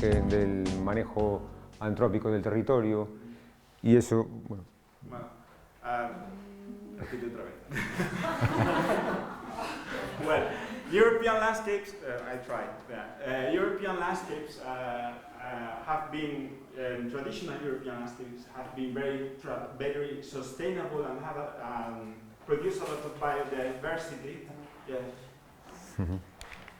del manejo antrópico del territorio y eso, bueno. Bueno, repite otra vez. Well, European landscapes, I tried. European landscapes have been, traditional European landscapes have been very sustainable and have produced a lot of biodiversity. Yeah.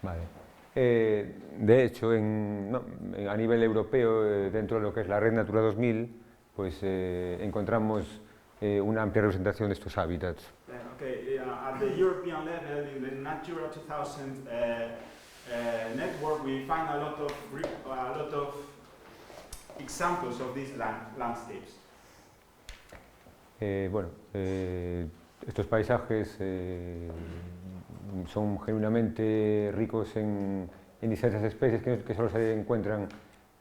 Vale. De hecho, a nivel europeo, dentro de lo que es la Red Natura 2000, pues encontramos una amplia representación de estos hábitats. Okay, at the European level, in the Natura 2000 network, we find a lot of examples of these landscapes. Bueno, estos paisajes son genuinamente ricos en distintas especies que solo se encuentran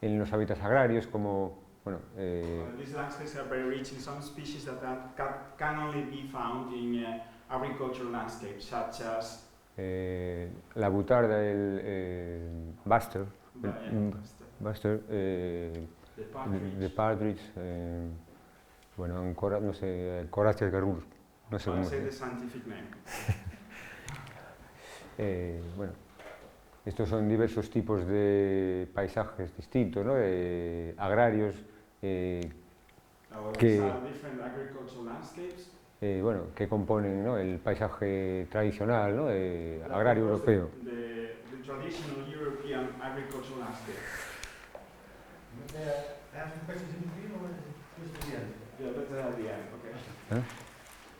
en los hábitats agrarios, como bueno. These landscapes are very rich in some species that can only be found in agricultural landscapes, such as la butarda, el buster, the partridge, bueno, no sé, Coracia garrur, no sé cómo. Say the scientific name. Bueno, estos son diversos tipos de paisajes distintos, ¿no? Agrarios, bueno, que componen, ¿no?, el paisaje tradicional, ¿no?, agrario europeo. The traditional European agricultural landscape.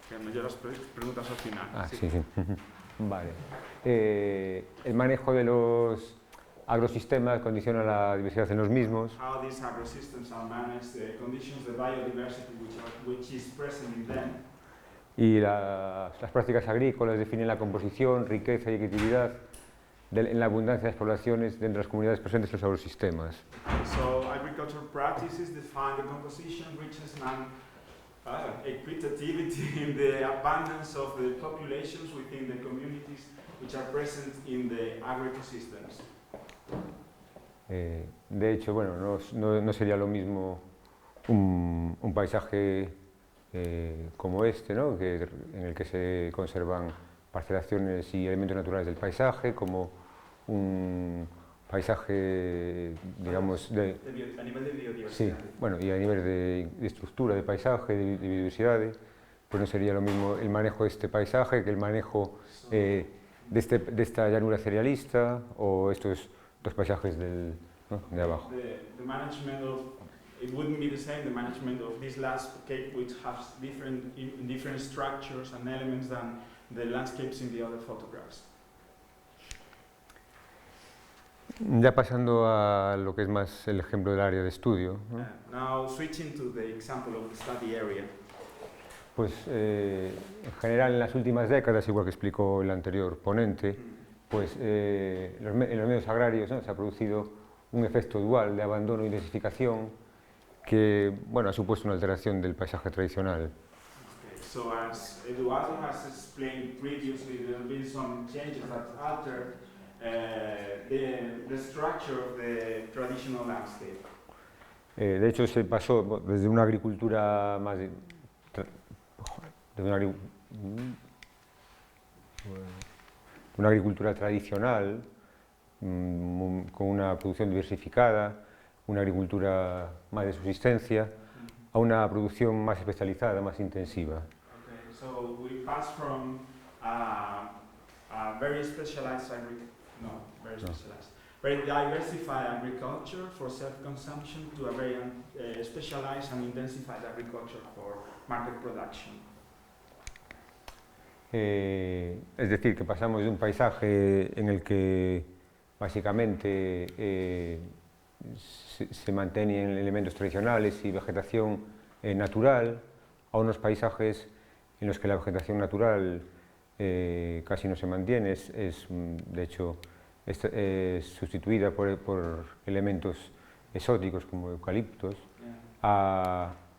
Que me llevas preguntas al final. Sí. Vale. El manejo de los agrosistemas condiciona la diversidad en los mismos. How these agrosystems are managed, the conditions, the biodiversity which is present in them. Y las prácticas agrícolas definen la composición, riqueza y equitatividad en la abundancia de las poblaciones dentro de las comunidades presentes en los agrosistemas. So agricultural practices define the composition, richness and equitativity in the abundance of the populations within the communities which are present in the agroecosystems. De hecho, bueno, no sería lo mismo un paisaje como este, ¿no?, en el que se conservan parcelaciones y elementos naturales del paisaje, como un paisaje, digamos, a nivel de biodiversidad. Sí, bueno, y a nivel de estructura de paisaje, de biodiversidad, pues no sería lo mismo el manejo de este paisaje que el manejo de esta llanura cerealista o estos dos paisajes de abajo. The management it wouldn't be the same, the management of this landscape, which has different structures and elements than the landscapes in the other photographs. Ya pasando a lo que es más el ejemplo del área de estudio, ¿no? Now switching to the example of the study area. Pues en general en las últimas décadas, igual que explicó el anterior ponente, pues en los medios agrarios, ¿no?, se ha producido un efecto dual de abandono e intensificación que, bueno, ha supuesto una alteración del paisaje tradicional. Okay. So as Eduardo has explained previously, there have been some changes that altered the structure of the traditional landscape. De hecho, se pasó desde una agricultura más una agricultura tradicional, con una producción diversificada, una agricultura más de subsistencia, a una producción más especializada, más intensiva. Okay, so we pass from very specialized very diversified agriculture for self-consumption to a very specialized and intensified agriculture for market production. Es decir, que pasamos de un paisaje en el que básicamente se mantienen elementos tradicionales y vegetación natural, a unos paisajes en los que la vegetación natural casi no se mantiene, de hecho es sustituida por elementos exóticos como eucaliptos,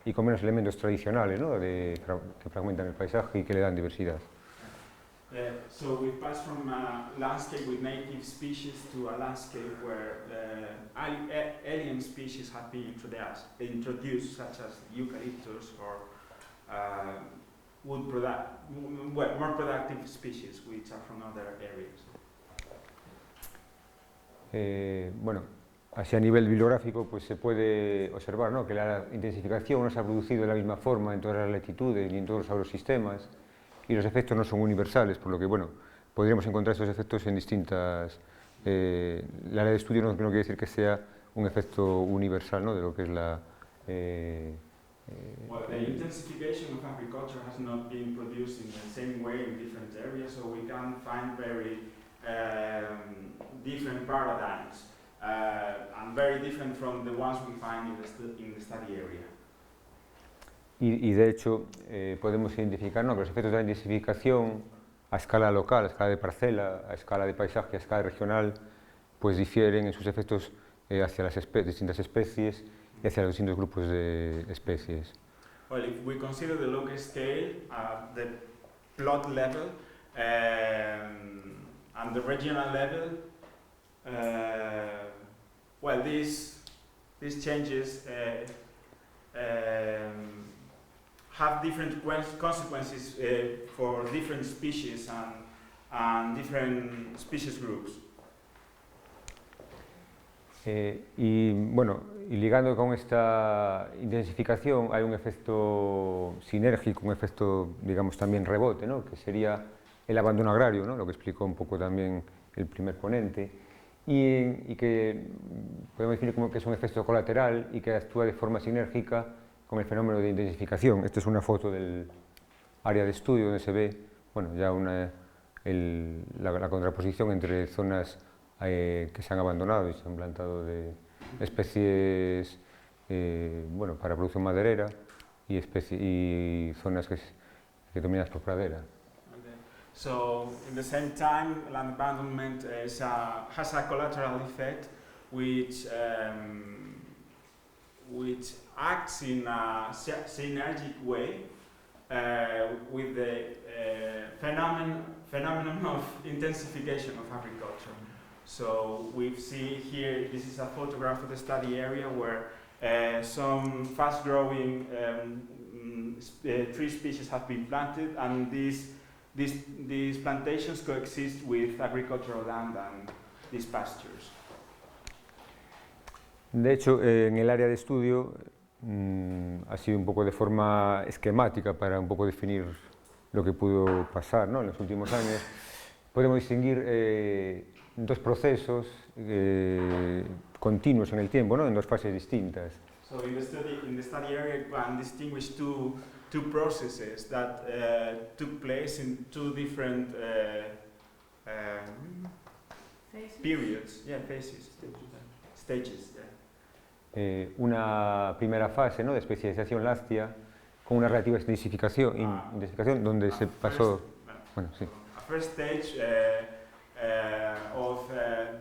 y con menos elementos tradicionales, ¿no?, que fragmentan el paisaje y que le dan diversidad. So we passed from a landscape with native species to a landscape where alien species have been introduced, such as eucalyptus or more productive species which are from other areas. Bueno, así a nivel bibliográfico pues se puede observar, ¿no?, que la intensificación no se ha producido de la misma forma en todas las latitudes ni en todos los agrosistemas, y los efectos no son universales, por lo que bueno, podríamos encontrar estos efectos en distintas... el área de estudio no quiere decir que sea un efecto universal, ¿no?, de lo que es la... Well, the intensification of agriculture has not been produced in the same way in different areas, so we can find very different paradigms, and very different from the ones we find in the study area. Y de hecho podemos identificar, ¿no?, que los efectos de la intensificación a escala local, a escala de parcela, a escala de paisaje, a escala regional, pues difieren en sus efectos hacia las distintas especies y hacia los distintos grupos de especies. Well, if we consider the local scale, the plot level, and the regional level, well, these changes have different consequences for different species and different species groups. Y bueno, y ligando con esta intensificación hay un efecto sinérgico, un efecto, digamos, también rebote, ¿no?, que sería el abandono agrario, ¿no?, lo que explicó un poco también el primer ponente, y que podemos definir como que es un efecto colateral y que actúa de forma sinérgica con el fenómeno de intensificación. Esta es una foto del área de estudio donde se ve, bueno, ya la contraposición entre zonas que se han abandonado y se han plantado de especies bueno, para producción maderera y zonas que dominadas por pradera. Okay. So, in the same time, land abandonment has a collateral effect which acts in a synergic way with the phenomenon of intensification of agriculture. So we see here, this is a photograph of the study area where some fast-growing tree species have been planted, and these plantations coexist with agricultural land and these pastures. De hecho, en el área de estudio ha sido un poco de forma esquemática para un poco definir lo que pudo pasar, ¿no?, en los últimos años. Podemos distinguir dos procesos continuos en el tiempo, ¿no?, en dos fases distintas. So in the study area, we can distinguish two processes that took place in two different periods, phases, stages. Una primera fase, ¿no?, de especialización láctea con una relativa intensificación donde se pasó... Bueno, sí. A first stage of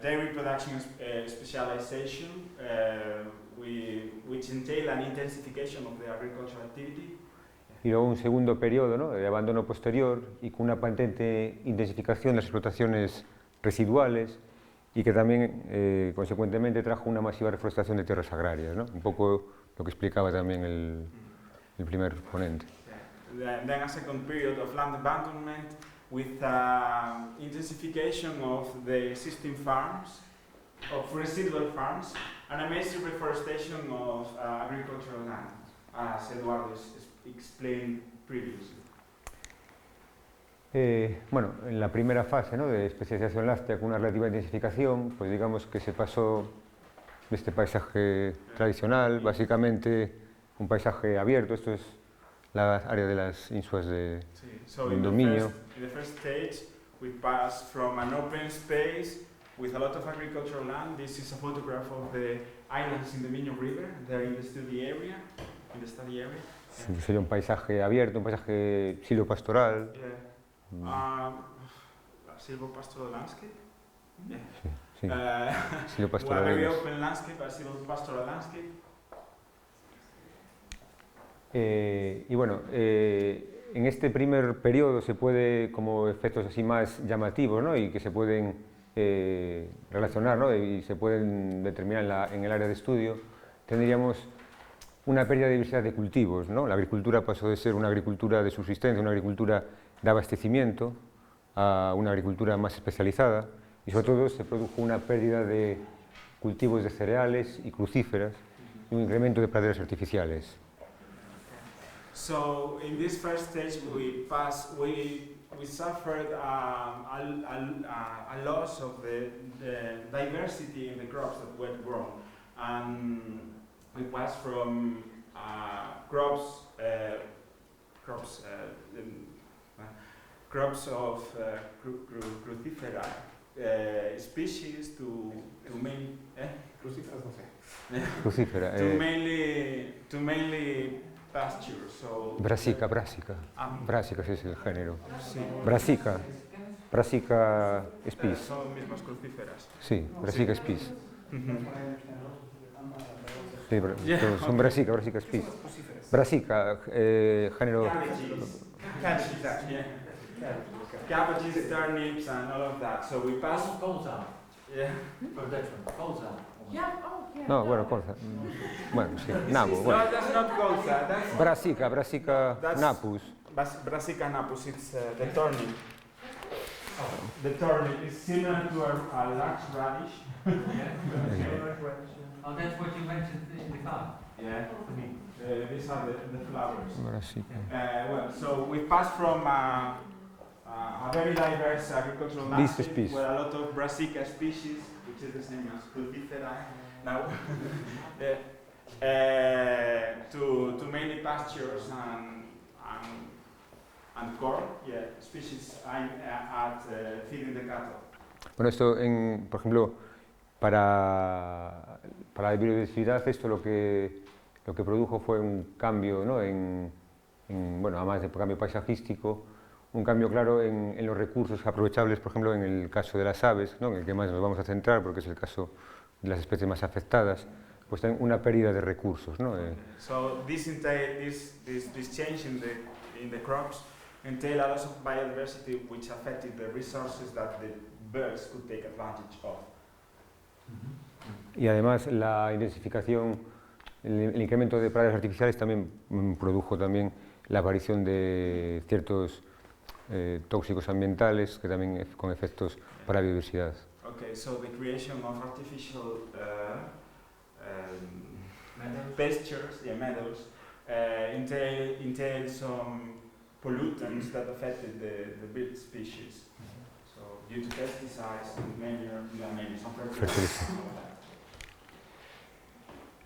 dairy production specialization, which entail an intensification of the agricultural activity. Y luego un segundo periodo, ¿no?, de abandono posterior y con una patente intensificación de las explotaciones residuales y que también, consecuentemente, trajo una masiva reforestación de tierras agrarias, ¿no?, un poco lo que explicaba también el primer ponente. Then a second period of land abandonment with intensification of the existing farms, of residual farms, and a massive reforestation of agricultural land, as Eduardo explained previously. Bueno, en la primera fase, ¿no?, de especialización láctea con una relativa intensificación, pues digamos que se pasó de este paisaje tradicional, básicamente un paisaje abierto. Esto es la área de las ínsulas de Indominio. In the first stage, we passed from an open space with a lot of agricultural land. This is a photograph of the islands in the Minho River. They're in the study area. Sería un paisaje abierto, un paisaje silvopastoral. Silvopastoral landscape. Yeah. Sí, silvopastoral. Very open landscape, a silvopastoral landscape. Y bueno, en este primer periodo se puede, como efectos así más llamativos, ¿no? Y que se pueden relacionar, ¿no? Y se pueden determinar en el área de estudio, tendríamos una pérdida de diversidad de cultivos, ¿no? La agricultura pasó de ser una agricultura de subsistencia, una agricultura de abastecimiento, a una agricultura más especializada, y sobre todo se produjo una pérdida de cultivos de cereales y crucíferas y un incremento de praderas artificiales. So in this first stage we suffered a loss of the diversity in the crops that were grown, and it was from crops of crucifera species to mainly pastures. So Brassica sí es el género. sí. Brassica species. Son mismas crucíferas. Sí, Brassica species. Sí, Yeah, son Brassica species. Brassica, género. Cabbages, turnips, and all of that. So we pass. Yeah. No, bueno, colza. Bueno, sí, nabo. No, Bueno. that's not colza. That's Brassica napus. Brassica napus. It's the turnip. The turnip is similar to a large radish. Oh, that's what you mentioned in the car. Yeah. These are the flowers. Brassica. Well, so we passed from a very diverse agricultural landscape species. with a lot of Brassica species, which is the same as Crucifera now, to mainly pastures and corn, species aimed at feeding the cattle. Bueno, esto, por ejemplo, para la biodiversidad, esto lo que produjo fue un cambio, ¿no? Bueno, además de cambio paisajístico, un cambio claro en los recursos aprovechables, por ejemplo, en el caso de las aves, ¿no? En el que más nos vamos a centrar, porque es el caso de las especies más afectadas, pues tienen una pérdida de recursos, ¿no? So this change in the crops entail a loss of biodiversity, which affected the resources that the birds could take advantage of. Y además la intensificación, el incremento de praderas artificiales también produjo también la aparición de ciertos tóxicos ambientales que también con efectos para la biodiversidad. Okay, so the creation of artificial pastures, meadows, entail some pollutants that affected the bird species. So due to pesticides and maybe some fertilizers.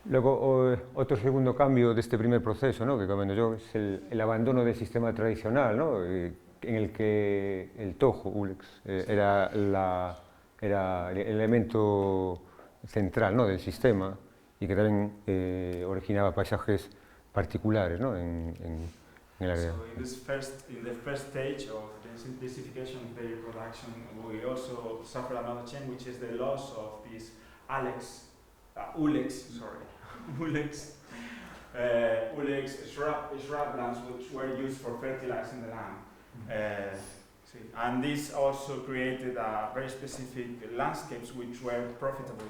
Luego, otro segundo cambio de este primer proceso, ¿no? Que comento yo, es el abandono del sistema tradicional, ¿no? En el que el tojo, Ulex, era el elemento central, ¿no? Del sistema y que también originaba paisajes particulares, ¿no? en el área. So in the first stage of the simplification of dairy production, we also suffer another change, which is the loss of these Ulex shrublands, which were used for fertilizing the land. And this also created very specific landscapes which were profitable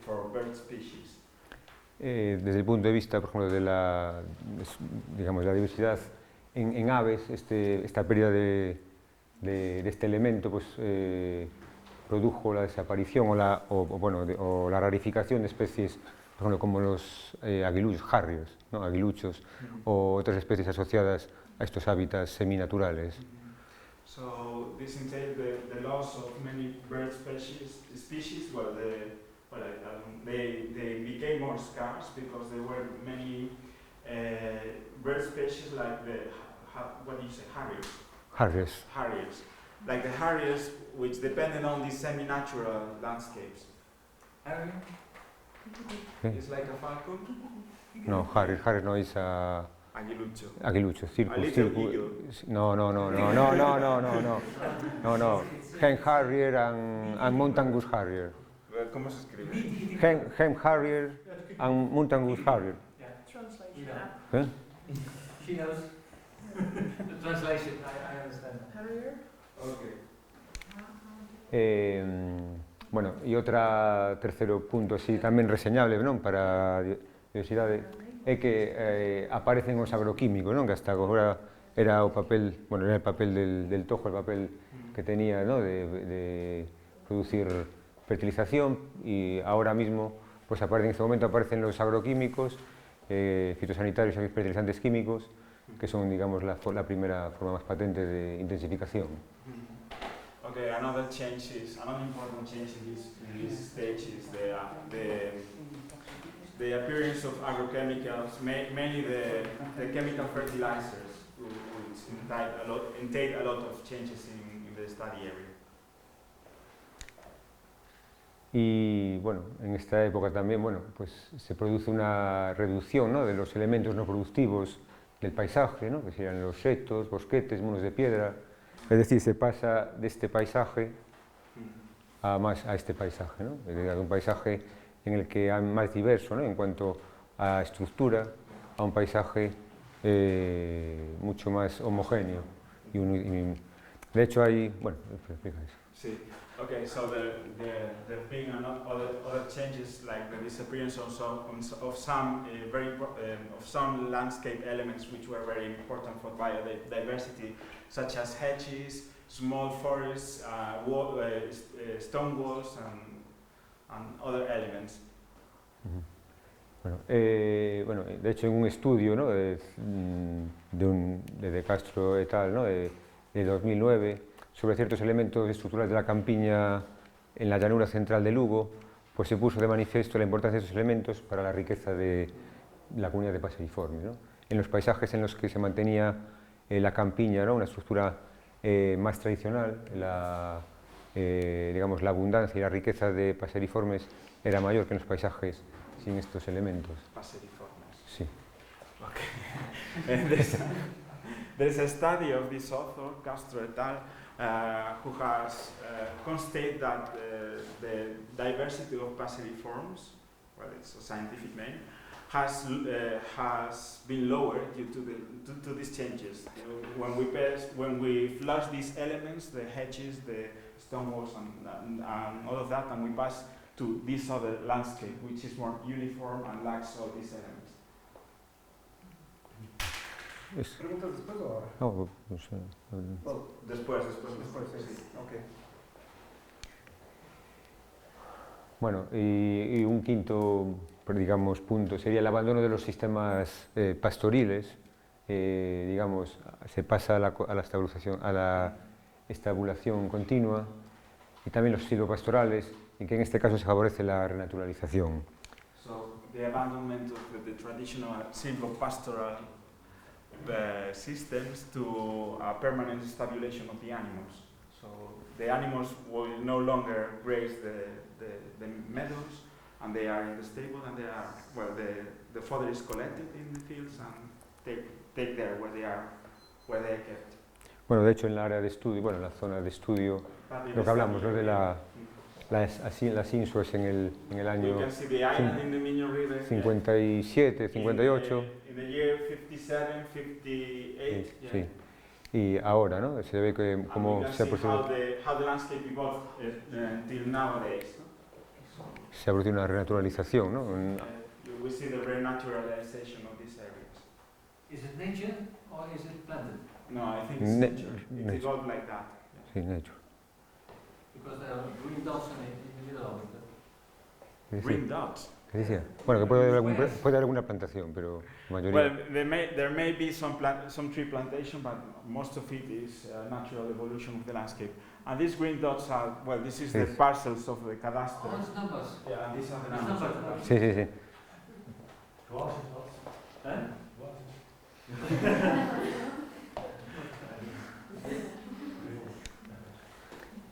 for bird species. Desde el punto de vista, por ejemplo, de la diversidad en aves, esta pérdida de este elemento pues, produjo la desaparición o la rarificación de especies, por ejemplo, como los aguiluchos, harriers, ¿no? Aguiluchos, o otras especies asociadas a estos hábitats seminaturales. So this entailed the loss of many bird species. They became more scarce because there were many bird species like harriers. Harriers, like the harriers, which depended on these semi-natural landscapes. Harrier? It's like a falcon. No, harrier no es aguilucho, circus. No. Hen harrier and mountain goose harrier. ¿Cómo se escribe? Hen harrier and mountain goose harrier. Yeah. Translation. ¿Eh? She knows. The translation, I understand. Bueno, y terceiro punto así tamén reseñable, non, para a biodiversidade é que aparecen os agroquímicos, non, que hasta agora era o papel, bueno, era el papel del tojo, el papel que tenía, ¿no?, de producir fertilización, y ahora mismo, pues en este momento aparecen los agroquímicos, fitosanitarios y fertilizantes químicos, que son, digamos, la primera forma más patente de intensificación. Okay, another important change in this stage is the appearance of agrochemicals, mainly the chemical fertilizers, which entail a lot of changes in the study area. Y bueno, en esta época también, bueno, pues se produce una reducción, ¿no?, de los elementos no productivos del paisaje, ¿no?, que serían los setos, bosquetes, muros de piedra. Es decir, se pasa de este paisaje a este paisaje, ¿no?, de un paisaje en el que hay más diverso, ¿no?, en cuanto a estructura, a un paisaje mucho más homogéneo. De hecho hay, bueno, explica eso. Sí. Okay, so there being other changes, like the disappearance of some landscape elements which were very important for biodiversity, such as hedges, small forests, stone walls, and other elements. Bueno, de hecho en un estudio, ¿no?, de De Castro et al., ¿no?, de 2009, sobre ciertos elementos estructurales de la campiña en la llanura central de Lugo, pues se puso de manifiesto la importancia de esos elementos para la riqueza de la comunidad de Paseriformes, ¿no? En los paisajes en los que se mantenía la campiña, ¿no?, una estructura más tradicional, digamos, la abundancia y la riqueza de Paseriformes era mayor que en los paisajes sin estos elementos. Paseriformes. Sí. Okay. There's a study of this author, Castro et al., who has constated that the diversity of Paseriformes, well, it's a scientific name, has been lowered due to these changes. When we flush these elements, the hedges, the stone walls, and all of that, and we pass to this other landscape, which is more uniform and lacks all these elements. ¿Preguntas después o ahora? No, pues, Después. Sí. Okay. Bueno, y un quinto, digamos, punto sería el abandono de los sistemas pastoriles. Digamos, se pasa a la estabulación continua, y también los silvopastorales, y que en este caso se favorece la renaturalización. So, the abandonment of the traditional silvopastoral systems to a permanent stabulation of the animals. So the animals will no longer graze the meadows, and they are in the stable, and they are, well, the fodder is collected in the fields and take there where they are kept. Bueno, de hecho en la área de estudio, bueno, en la zona de estudio, lo que hablamos, ¿no?, de las insuas en el año 57, 58. In the year 57, 58. Sí, sí. Y ahora, ¿no?, se ve que como se ha producido una renaturalización, ¿no? We see the renaturalization of these areas. Is it nature or is it planted? No, I think it's nature. It evolved like that. Sí, nature. Because there are green dots in the middle of it. Green dots? ¿Qué decía? Bueno, que puede haber alguna plantación, pero la mayoría... Well, there may be some tree plantation, but most of it is natural evolution of the landscape. And these green dots are, well, this is the parcels of the cadastre. Oh, it's numbers. Yeah, and these are the numbers. Sí, sí, sí.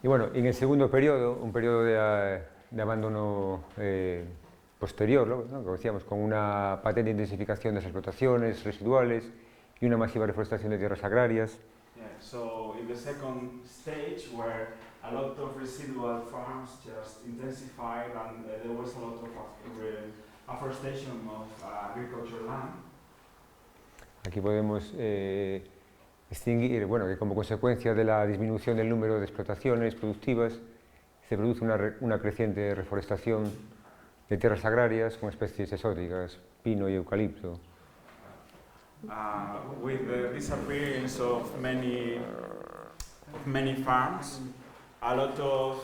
Y bueno, en el segundo periodo, un periodo de abandono posterior, ¿no?, como decíamos, con una patente intensificación de las explotaciones residuales y una masiva reforestación de tierras agrarias. Yeah, so in the second stage, where a lot of residual farms just intensified, and there was a lot of afforestation of agricultural land. Aquí podemos extinguir, bueno, que como consecuencia de la disminución del número de explotaciones productivas se produce una creciente reforestación de tierras agrarias con especies exóticas, pino y eucalipto. With the disappearance of many farms, a lot of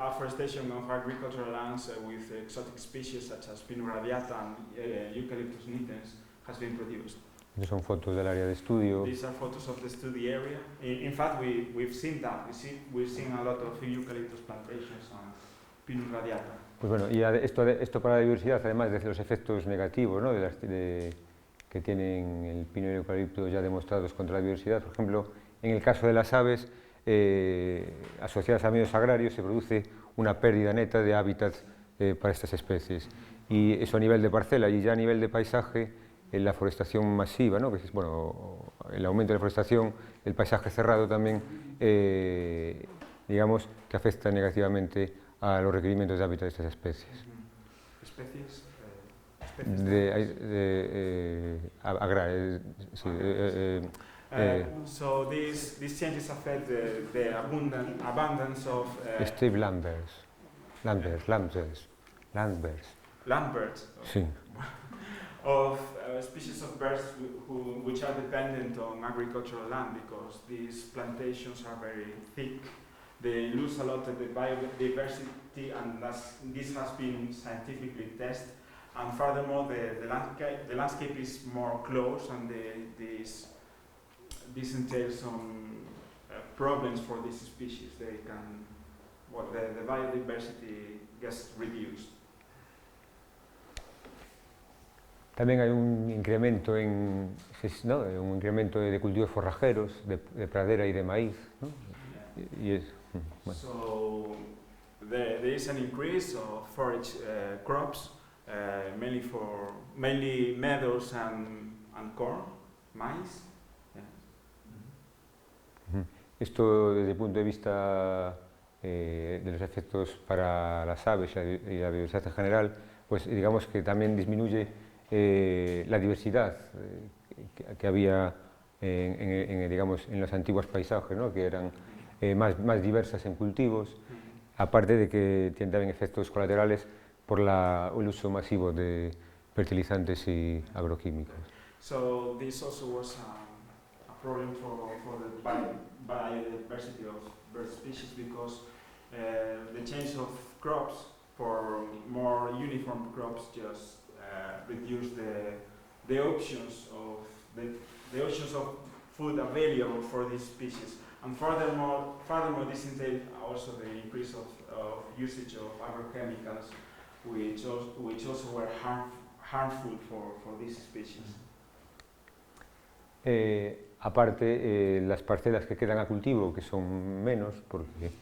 afforestation of agricultural lands with exotic species such as Pinus radiata and Eucalyptus nitens has been produced. Estas son fotos del área de estudio. These are photos of the study area. In fact, we've seen that. We've seen a lot of eucalyptus plantations on Pinus radiata. Pues bueno, y esto para la diversidad, además de los efectos negativos, ¿no?, que tienen el pino y el eucalipto ya demostrados contra la biodiversidad. Por ejemplo, en el caso de las aves asociadas a medios agrarios se produce una pérdida neta de hábitat para estas especies. Y eso a nivel de parcela, y ya a nivel de paisaje, la forestación masiva, ¿no?, que es, bueno, el aumento de la forestación, el paisaje cerrado también, digamos, que afecta negativamente a los requerimientos de hábitat de estas especies. ¿Especies? Agrarias, sí. So these changes affect the abundance of Steve Landbers. sí. Of species of birds which are dependent on agricultural land, because these plantations are very thick. They lose a lot of the biodiversity, and this has been scientifically tested. And furthermore, the landscape is more close, and this entails some problems for these species. The biodiversity gets reduced. También hay un incremento un incremento de cultivos forrajeros, de pradera y de maíz, ¿no? Yeah. Bueno. So there is an increase of forage crops, mainly meadows and corn, maize. Yeah. Esto desde el punto de vista de los efectos para las aves y la biodiversidad en general, pues digamos que también disminuye la diversidad que había en los antiguos paisajes, ¿no?, que eran más diversas en cultivos, aparte de que tienen también efectos colaterales por el uso masivo de fertilizantes y agroquímicos. So this also was a problem for the biodiversity of bird species, because the change of crops for more uniform crops just reduce the options of food available for these species. And furthermore, this entails also the increase of usage of agrochemicals, which also were harmful for these species. Aparte, las parcelas que quedan a cultivo, que son menos, porque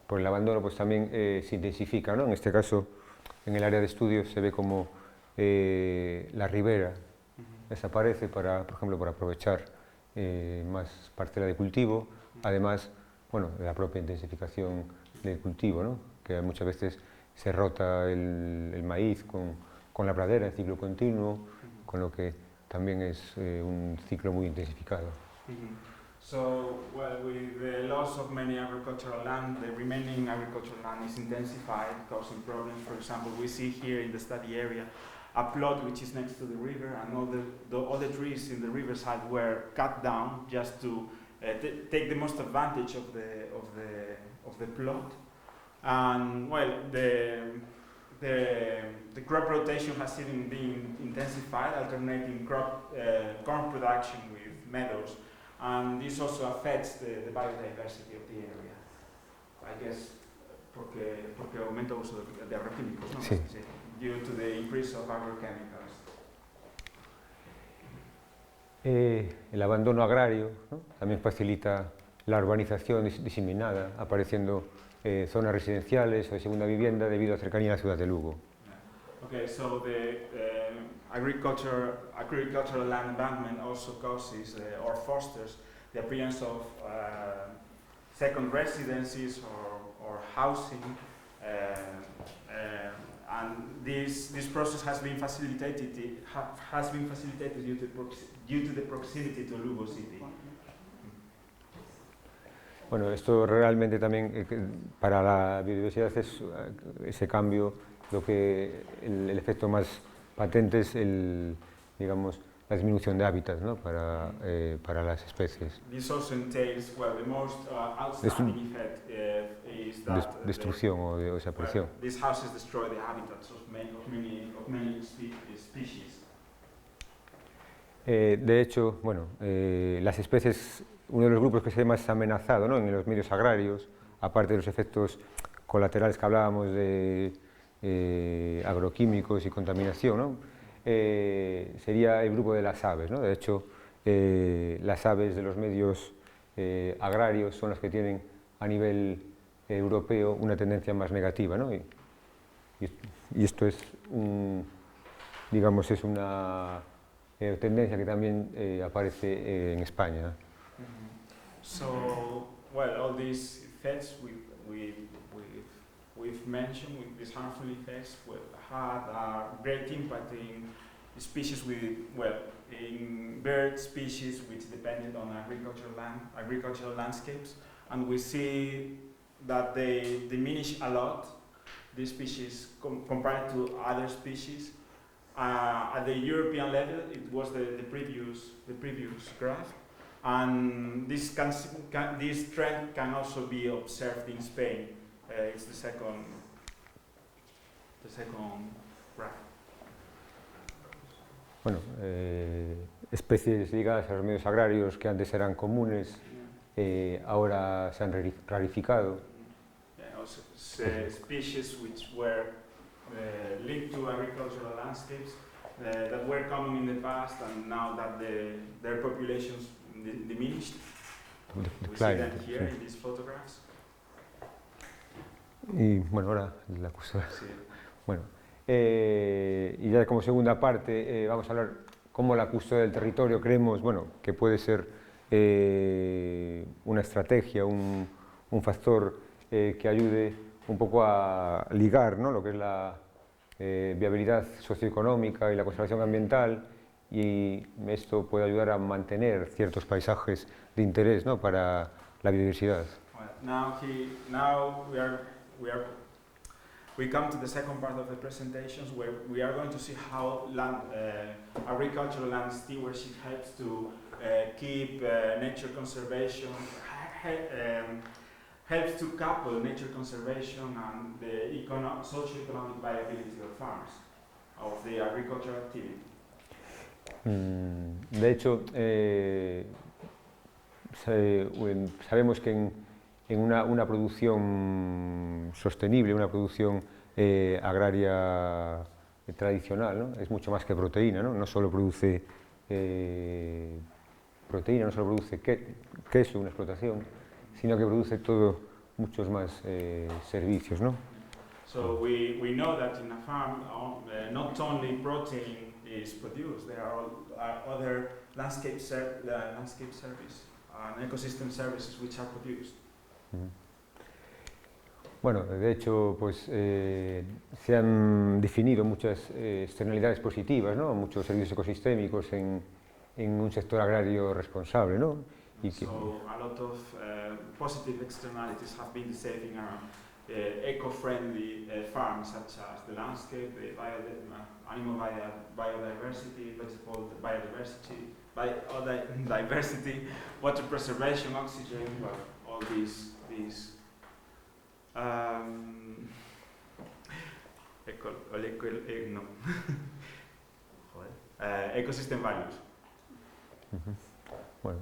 por el abandono, pues también se intensifica, ¿no? En este caso, en el área de estudio se ve como la ribera desaparece, por ejemplo, para aprovechar más parcela de cultivo. Además, bueno, de la propia intensificación del cultivo, ¿no?, que muchas veces se rota el maíz con la pradera en ciclo continuo, con lo que también es un ciclo muy intensificado. So, well, with the loss of many agricultural land, the remaining agricultural land is intensified, causing problems. For example, we see here in the study area a plot which is next to the river, and all the trees in the riverside were cut down just to take the most advantage of the plot. And well, the crop rotation has even been intensified, alternating corn production with meadows, and this also affects the biodiversity of the area. I guess porque aumenta el uso de agroquímicos, ¿no? Sí. Due to the increase of agrochemicals. El abandono agrario, ¿no?, también facilita la urbanización diseminada, apareciendo zonas residenciales o de segunda vivienda debido a la cercanía a la ciudad de Lugo. Okay, so the agricultural land embankment also causes or fosters the appearance of second residences or housing, and this process has been facilitated due to the proximity to Lugo city. Bueno, esto realmente también para la biodiversidad es ese cambio, lo que el efecto más patente es digamos, la disminución de hábitats, ¿no? Para las especies. This also entails, well, the most outstanding effect is that Destrucción o desaparición. well, these houses destroy the habitats of many species. De hecho, bueno, las especies, uno de los grupos que se ve más amenazado, ¿no? En los medios agrarios, aparte de los efectos colaterales que hablábamos de agroquímicos y contaminación, ¿no? Sería el grupo de las aves, ¿no? De hecho, las aves de los medios agrarios son las que tienen a nivel europeo una tendencia más negativa, ¿no? Y esto es digamos, es una tendencia que también aparece en España. So, well, all these effects we've mentioned, with these harmful effects, had a great impact in species in bird species which depended on agricultural landscapes, and we see that they diminish a lot, these species compared to other species. At the European level, it was the previous graph, and this trend can also be observed in Spain. It's the second graph. Bueno, especies ligadas a los medios agrarios que antes eran comunes, ahora se han rarificado. Also, species which were linked to agricultural landscapes that were common in the past, and now that their populations diminished. We see them here in these photographs. Y bueno, ahora la custodia. Sí. Bueno, y ya como segunda parte vamos a hablar cómo la custodia del territorio creemos, bueno, que puede ser una estrategia, un factor que ayude un poco a ligar, ¿no? Lo que es la viabilidad socioeconómica y la conservación ambiental, y esto puede ayudar a mantener ciertos paisajes de interés, ¿no? Para la biodiversidad. Well, we come to the second part of the presentations, where we are going to see how agricultural land stewardship helps to keep nature conservation, helps to couple nature conservation and the socio-economic viability of farms, of the agricultural activity. De hecho, sabemos que en una producción sostenible, una producción agraria tradicional, ¿no? Es mucho más que proteína, ¿no? No solo produce proteína, no solo produce queso, una explotación, sino que produce muchos más servicios, ¿no? So we know that in a farm not only protein is produced, there are other landscape service and ecosystem services which are produced. Bueno, de hecho, pues se han definido muchas externalidades positivas, ¿no? Muchos servicios ecosistémicos en un sector agrario responsable, ¿no? So a lot of positive externalities have been saving around eco-friendly farms, such as the landscape, the animal biodiversity, vegetable biodiversity, water preservation, oxygen, well, all these ecosystem values. Bueno,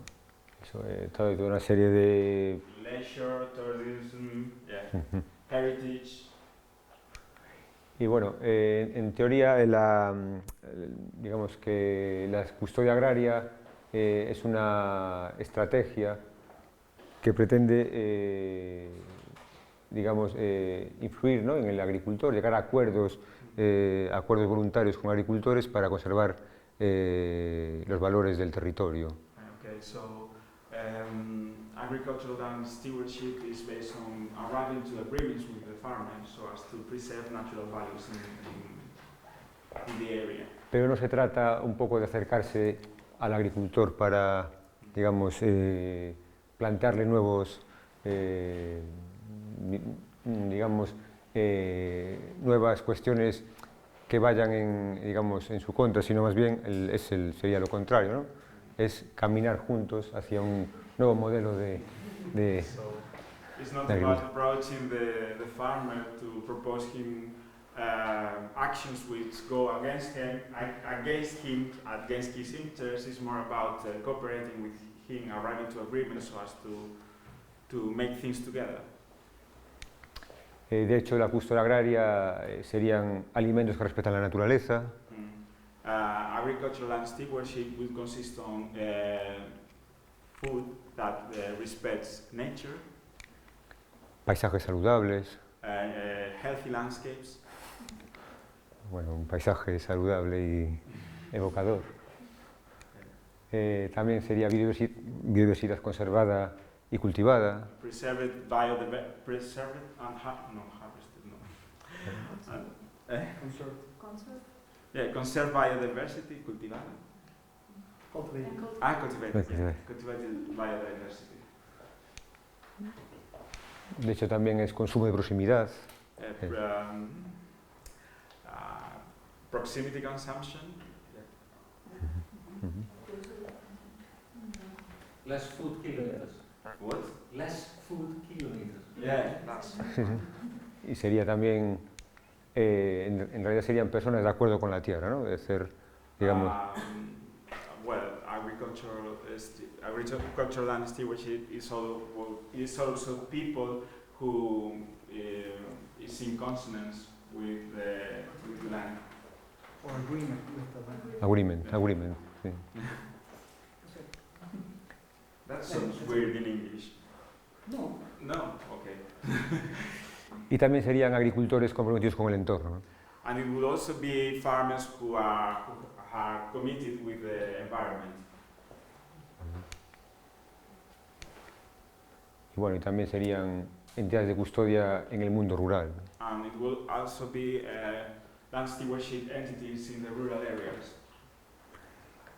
eso toda una serie de leisure, tourism, heritage. Y bueno, en teoría, digamos que la custodia agraria es una estrategia que pretende, digamos, influir, ¿no? En el agricultor, llegar a acuerdos voluntarios con agricultores para conservar los valores del territorio. Okay, so agricultural land stewardship is based on arriving to agreements with the farmers so as to preserve natural values in the area. Pero no se trata un poco de acercarse al agricultor para, digamos, plantearle nuevos digamos, nuevas cuestiones que vayan en su contra, sino más bien sería lo contrario, ¿no? Es caminar juntos hacia un nuevo modelo de It's not about approaching the farmer to propose him actions which go against his interests. It's more about cooperating with him, arriving to agreements so as to make things together. De hecho, la custodia agraria serían alimentos que respetan la naturaleza. Agricultural land stewardship will consist on food that respects nature. Paisajes saludables. Healthy landscapes. Bueno, un paisaje saludable y evocador. También sería biodiversidad conservada y cultivada. Preserved and harvested, no. Conserved biodiversity, cultivada. Cultivated biodiversity. De hecho, también es consumo de proximidad. Proximity consumption. Less food kilometers. What? Less food kilometers. Yeah, that's. Y sería también, en realidad serían personas de acuerdo con la tierra, ¿no? De ser, digamos. Well, agricultural land stewardship is also people who is in consonance with the land. Or agreement with the land. Agreement, sí. That sounds weird in English. No. No, okay. Y también serían agricultores comprometidos con el entorno, ¿no? And it would also be farmers who are committed with the environment. Y bueno, y también serían entidades de custodia en el mundo rural. And it will also be land stewardship entities in the rural areas.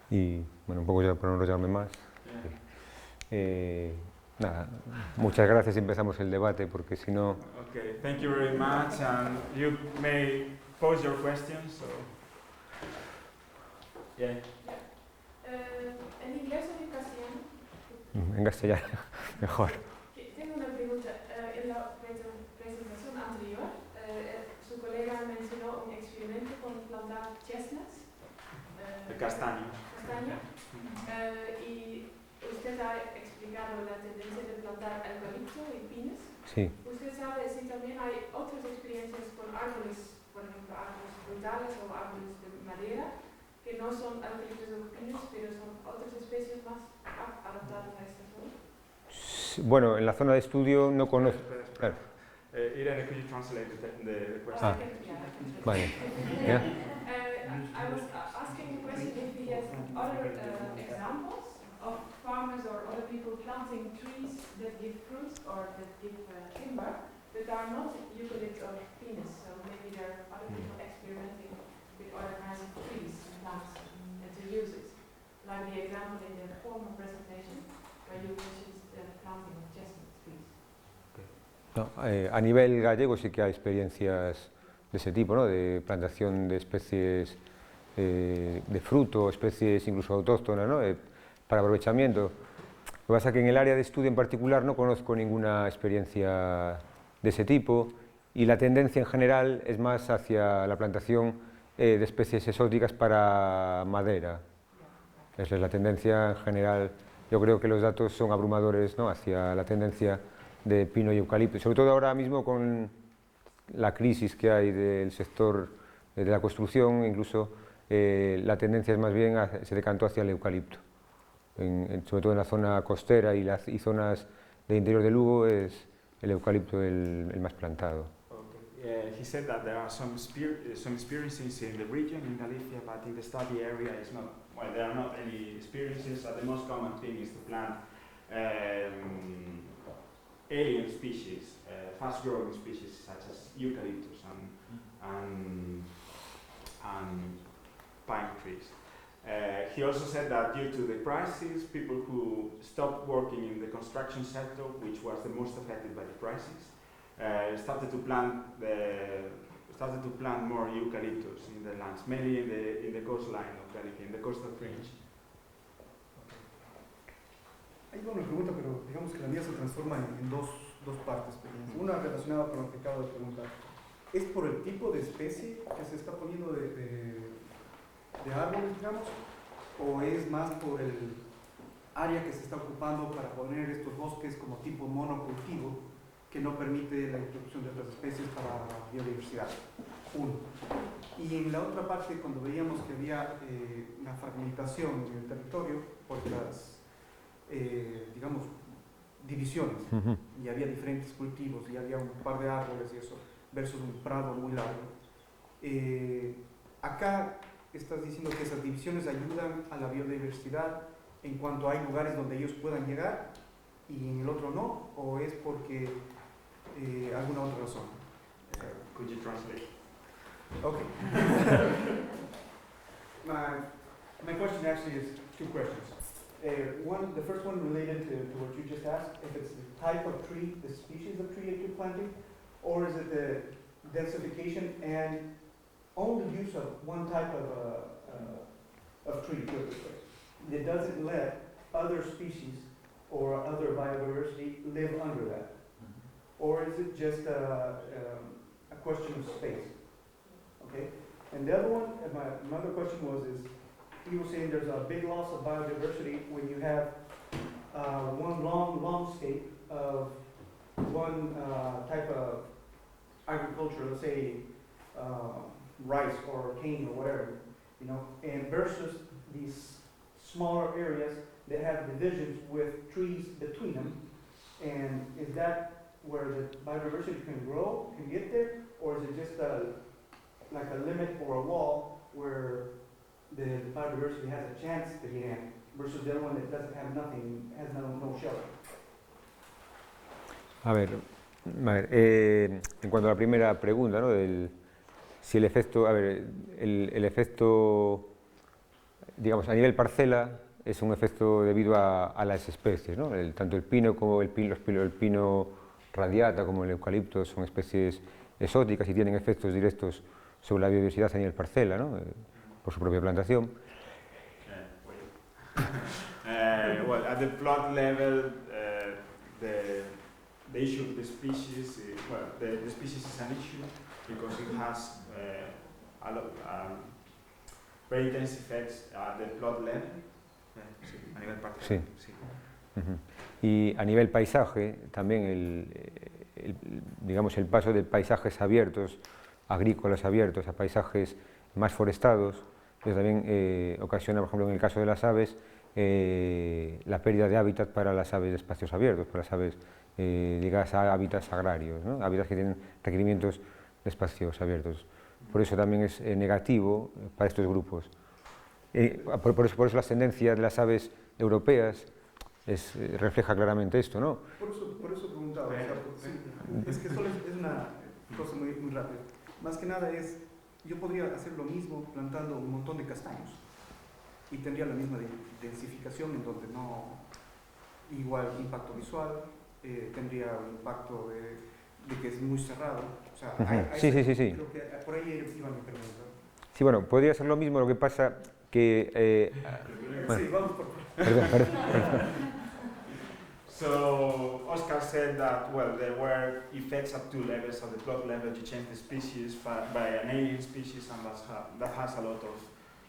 Y bueno, un poco ya para no enrollarme más. Nada, muchas gracias y empezamos el debate porque si no... Okay, thank you very much and you may pose your questions. So. Yeah. En inglés o en castellano? En castellano, mejor. Tengo una pregunta. En la presentación anterior, su colega mencionó un experimento con plantar chestnuts. El castaño. Y usted ha explicado la tendencia de plantar eucalipto y pinos. Sí. ¿Usted sabe si también hay otras experiencias con árboles, por ejemplo, árboles frutales o árboles de madera, que no son eucaliptos o pinos, pero son otras especies más adaptadas a esta zona? Bueno, en la zona de estudio no conozco... Claro. Irene, could you translate the question? Vale. Yeah. I was asking the question if he has other examples of farmers or other people planting trees that give fruit or that give timber, that are not eucalypt or pinus. So maybe there are other people experimenting with other kinds of trees and plants and to use it. Like the example in the former presentation where you mentioned the planting of chestnut trees. No, a nivel gallego sí que hay experiencias de ese tipo, ¿no? De plantación de especies de fruto, especies incluso autóctonas, ¿no? Para aprovechamiento. Lo que pasa es que en el área de estudio en particular no conozco ninguna experiencia de ese tipo y la tendencia en general es más hacia la plantación de especies exóticas para madera. Esa es la tendencia en general. Yo creo que los datos son abrumadores, ¿no? Hacia la tendencia de pino y eucalipto, sobre todo ahora mismo con la crisis que hay del sector de la construcción, incluso la tendencia es más bien, se decantó hacia el eucalipto. Sobre todo en la zona costera y zonas del interior de Lugo es el eucalipto el más plantado. Okay. He said that there are some experiences in the region in Galicia, but in the study area is not. Well, there are not any experiences. The most common thing is to plant alien species, fast-growing species such as eucalyptus and pine trees. He also said that due to the crisis, people who stopped working in the construction sector, which was the most affected by the crisis, started to plant more eucalyptus in the lands, mainly in the coastline of Galicia, in the coastal fringe. Hay una pregunta, pero digamos que la mía se transforma en dos partes pequeñas. Una relacionada con lo que acabo de preguntar. ¿Es por el tipo de especie que se está poniendo de árboles, digamos? ¿O es más por el área que se está ocupando para poner estos bosques como tipo monocultivo que no permite la introducción de otras especies para la biodiversidad? Uno. Y en la otra parte, cuando veíamos que había una fragmentación en el territorio por las digamos, divisiones, y había diferentes cultivos, y había un par de árboles y eso, versus un prado muy largo. Acá estás diciendo que esas divisiones ayudan a la biodiversidad en cuanto hay lugares donde ellos puedan llegar, y en el otro no, o es porque alguna otra razón. Could you translate? Okay. My question actually is two questions. The first one related to what you just asked, if it's the type of tree, the species of tree that you're planting, or is it the densification and only use of one type of tree, put it this way, that doesn't let other species or other biodiversity live under that? Or is it just a question of space? Okay? And the other one, my other question is, he was saying there's a big loss of biodiversity when you have one long landscape of one type of agriculture, let's say rice or cane or whatever, you know, and versus these smaller areas that have divisions with trees between them. And is that where the biodiversity can grow, can get there, or is it just like a limit or a wall where the biodiversity has a chance to get in, versus the other one that doesn't have nothing, has no shelter? A ver, en cuanto a la primera pregunta, ¿no? Si el efecto, el efecto, digamos, a nivel parcela, es un efecto debido a las especies, ¿no? Tanto el pino como el pino radiata como el eucalipto son especies exóticas y tienen efectos directos sobre la biodiversidad a nivel parcela, ¿no? Por su propia plantación. Well, at the plot level, the issue of the species, the species is an issue because it has a lot, very intense effects at the plot level. A nivel parcela. Sí. Y a nivel paisaje, también digamos, el paso de paisajes abiertos, agrícolas abiertos, a paisajes más forestados, eso también ocasiona, por ejemplo, en el caso de las aves, la pérdida de hábitat para las aves de espacios abiertos, para las aves ligadas a hábitats agrarios, ¿no? Hábitats que tienen requerimientos de espacios abiertos. Por eso también es negativo para estos grupos. Por eso las tendencias de las aves europeas refleja claramente esto, ¿no? Por eso preguntaba, es que solo es una cosa muy rápida. Más que nada yo podría hacer lo mismo plantando un montón de castaños y tendría la misma densificación en donde no, igual impacto visual, tendría un impacto de que es muy cerrado. O sea, sí. Creo que por ahí iba mi pregunta. Sí, bueno, podría ser lo mismo, lo que pasa que... Sí, vamos por... Perdón. So Oscar said that, well, there were effects at two levels. At the plot level, you change the species by an alien species, and that has a lot of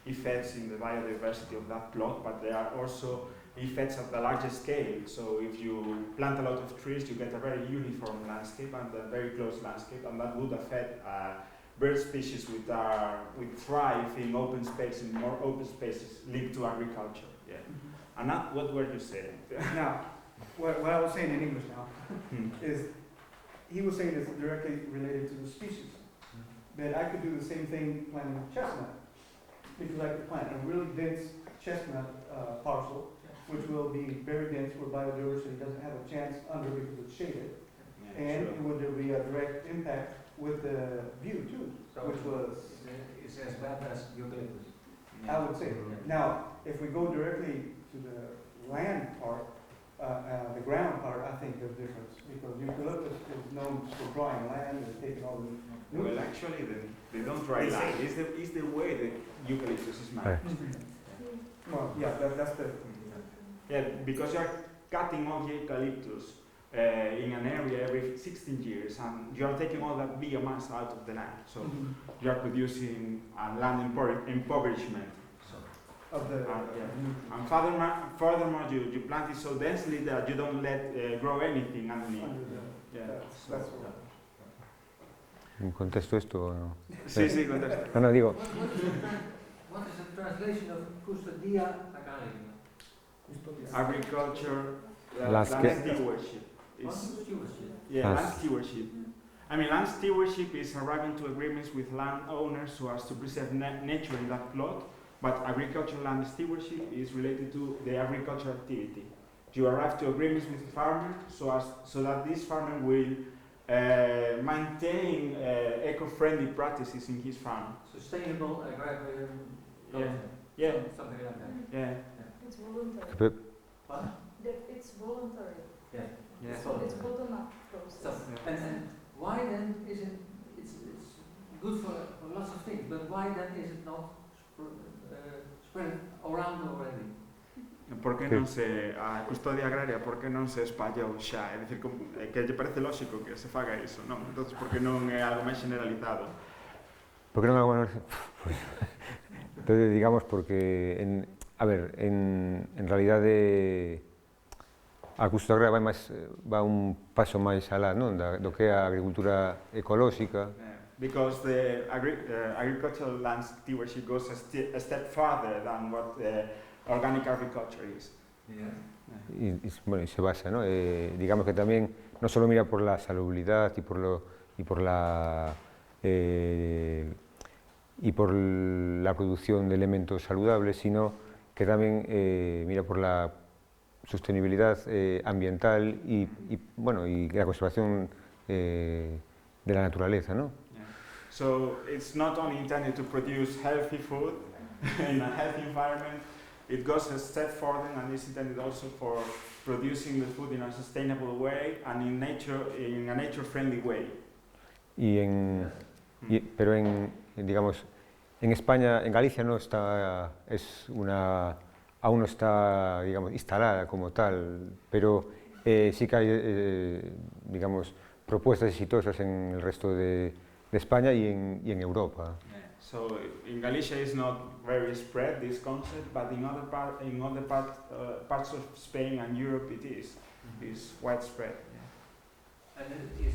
effects in the biodiversity of that plot, but there are also effects at the larger scale. So if you plant a lot of trees, you get a very uniform landscape and a very close landscape, and that would affect bird species which thrive in open space, in more open spaces linked to agriculture. Yeah. And what were you saying? Now, what I was saying in English now is, he was saying it's directly related to the species. That I could do the same thing planting chestnut. If you like to plant a really dense chestnut parcel, which will be very dense where biodiversity doesn't have a chance under because it's shaded. Yeah, And sure. would there be a direct impact with the view too, So which was... it's as bad as eucalyptus. I would say. Now, if we go directly to the land part, the ground part, I think there's difference, because eucalyptus is known for drying land and taking all the Well, actually, they don't dry land. It's the way that eucalyptus is made. Well, yeah, that's the, Yeah, because you're cutting all the eucalyptus in an area every 16 years, and you're taking all that biomass out of the land. So you're producing a land impoverishment. of the. Yeah. And furthermore, you plant it so densely that you don't let grow anything underneath. Yeah. That's ¿Contesto esto o no? Sí, sí, contesta. No, no, digo, What is the translation of custodia agraria? Agriculture, Land stewardship. What? Is, Stewardship. yeah, Yes. land stewardship. I mean, land stewardship is arriving to agreements with landowners so as to preserve nature in that plot, but agricultural land stewardship is related to the agricultural activity. You arrive to agreements with farmers so that this farmer will maintain eco-friendly practices in his farm. Sustainable agrarian. Yeah. Yeah. Something like that. Yeah. It's voluntary. But- What? That it's voluntary. Yeah. Yeah. It's bottom-up So, process. and why then is it, it's good for lots of things, but why then is it not spread around already? Por que non se a custodia agraria, por que non se espallou xa? É dicir, que lle parece lógico que se faga iso, non? Entonces, por que non é algo máis generalizado? ¿por qué no me hago pues, entonces, digamos, porque, en realidad a custodia agraria va un paso máis alá, non? Do que é a agricultura ecolóxica. Because the agricultural land stewardship goes a step farther than what organic agriculture is. Yeah. Bueno, y se basa, ¿no? Digamos que también no solo mira por la salubridad y por la producción de elementos saludables, sino que también mira por la sostenibilidad ambiental y la conservación de la naturaleza, ¿no? Yeah. So it's not only intended to produce healthy food in a healthy environment, it goes a step further and is intended also for producing the food in a sustainable way and in a nature-friendly way. Pero digamos, en España, en Galicia no está, aún no está, digamos, instalada como tal, pero sí que hay, digamos, propuestas exitosas en el resto de España y en Europa. So in Galicia it's not very spread, this concept, but in other parts of Spain and Europe it is widespread. Yeah. And it is